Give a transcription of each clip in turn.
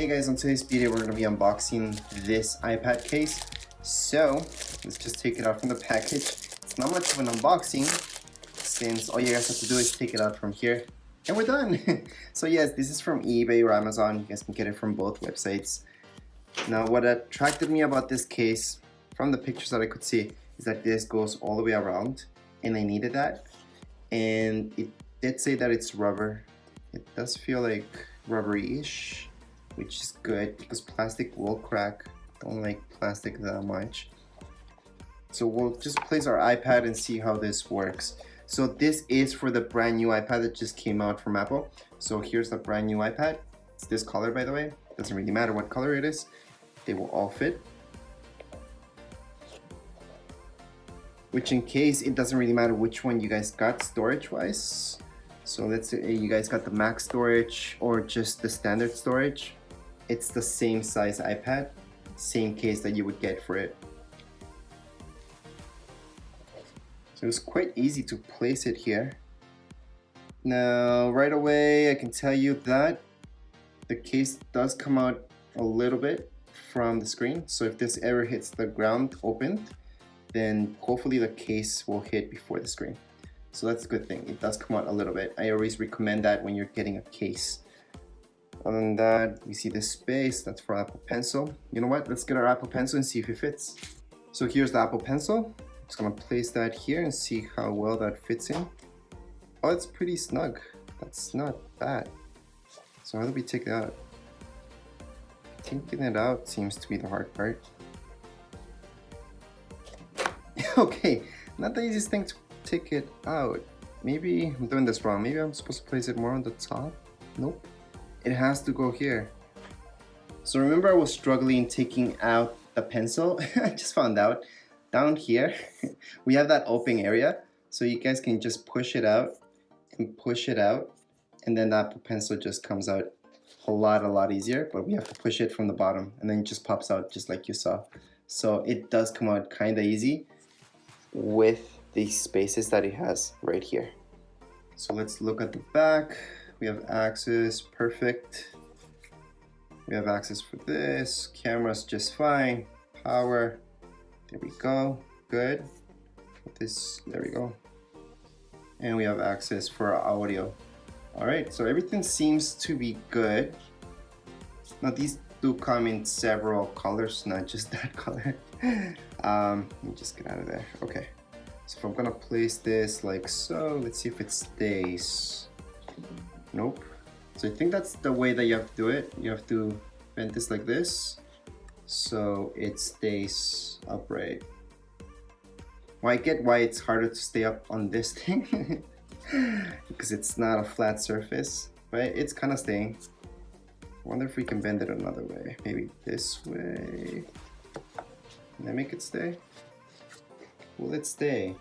Hey guys, on today's video we're going to be unboxing this iPad case. So let's just take it out from the package. It's not much of an unboxing since all you guys have to do is take it out from here and we're done. So yes, this is from eBay or Amazon. You guys can get it from both websites. Now what attracted me about this case from the pictures that I could see is that this goes all the way around, and I needed that. And it did say that it's rubber. It does feel like rubbery-ish, which is good because plastic will crack. Don't like plastic that much. So we'll just place our iPad and see how this works. So this is for the brand new iPad that just came out from Apple. So here's the brand new iPad. It's this color, by the way. Doesn't really matter what color it is. They will all fit. Which in case, it doesn't really matter which one you guys got storage-wise. So let's say you guys got the max storage or just the standard storage. It's the same size iPad, same case that you would get for it. So it's quite easy to place it here. Now, right away, I can tell you that the case does come out a little bit from the screen. So if this ever hits the ground open, then hopefully the case will hit before the screen. So that's a good thing. It does come out a little bit. I always recommend that when you're getting a case. Other than that, we see this space. That's for Apple Pencil. You know what? Let's get our Apple Pencil and see if it fits. So here's the Apple Pencil. I'm just gonna place that here and see how well that fits in. Oh, it's pretty snug. That's not bad. So how do we take it out? Taking it out seems to be the hard part. Okay, not the easiest thing to take it out. Maybe I'm doing this wrong. Maybe I'm supposed to place it more on the top. Nope, it has to go here. So remember I was struggling taking out the pencil. I just found out down here we have that open area, so you guys can just push it out and push it out, and then the Apple Pencil just comes out a lot easier. But we have to push it from the bottom and then it just pops out just like you saw. So it does come out kind of easy with these spaces that it has right here. So let's look at the back. We have access, perfect. We have access for this. Camera's just fine. Power, there we go, good. This, there we go. And we have access for our audio. All right, so everything seems to be good. Now these do come in several colors, not just that color. Let me just get out of there. Okay. So if I'm gonna place this like so, let's see if it stays. Nope. So I think that's the way that you have to do it. You have to bend this like this so it stays upright. Well, I get why it's harder to stay up on this thing because it's not a flat surface, but it's kind of staying. I wonder if we can bend it another way. Maybe this way. Can I make it stay? Will it stay?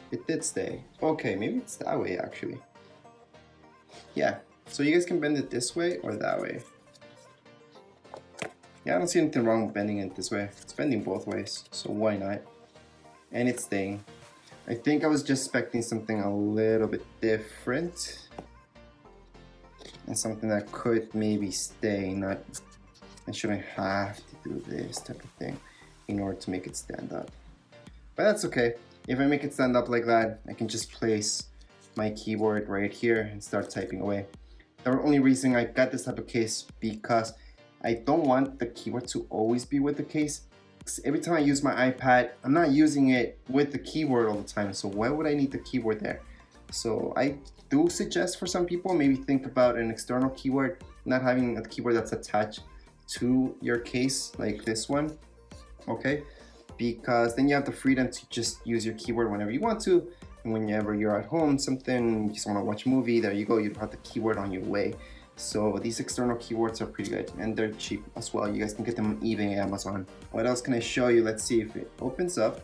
It did stay. Okay, maybe it's that way actually. Yeah, so you guys can bend it this way or that way. Yeah, I don't see anything wrong with bending it this way. It's bending both ways, so why not? And it's staying. I think I was just expecting something a little bit different. And something that could maybe stay, not, I shouldn't have to do this type of thing in order to make it stand up. But that's okay. If I make it stand up like that, I can just place my keyboard right here and start typing away. The only reason I got this type of case because I don't want the keyboard to always be with the case. Every time I use my iPad, I'm not using it with the keyboard all the time. So why would I need the keyboard there? So I do suggest for some people, maybe think about an external keyboard, not having a keyboard that's attached to your case like this one. Okay, because then you have the freedom to just use your keyboard whenever you want to, and whenever you're at home, something you just want to watch a movie, there you go, you don't have the keyboard on your way. So these external keyboards are pretty good and they're cheap as well. You guys can get them on eBay, Amazon. What else can I show you? Let's see if it opens up.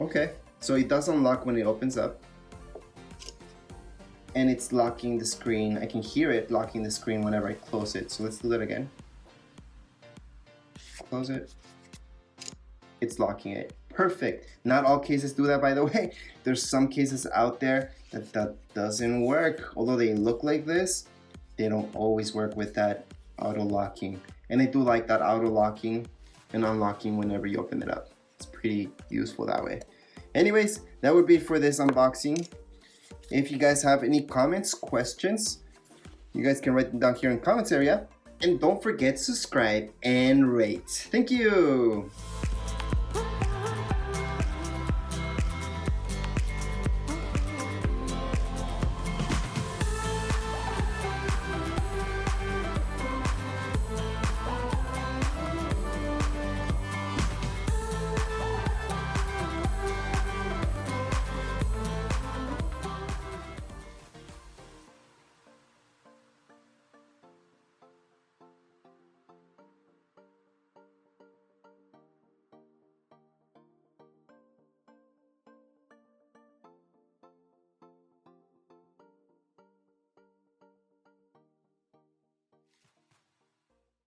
Okay, so it does unlock when it opens up, and it's locking the screen. I can hear it locking the screen whenever I close it. So let's do that again. Close it. It's locking it. Perfect. Not all cases do that, by the way. There's some cases out there that doesn't work. Although they look like this, they don't always work with that auto locking. And I do like that auto locking and unlocking whenever you open it up. It's pretty useful that way. Anyways, that would be it for this unboxing. If you guys have any comments, questions, you guys can write them down here in the comments area. And don't forget to subscribe and rate. Thank you.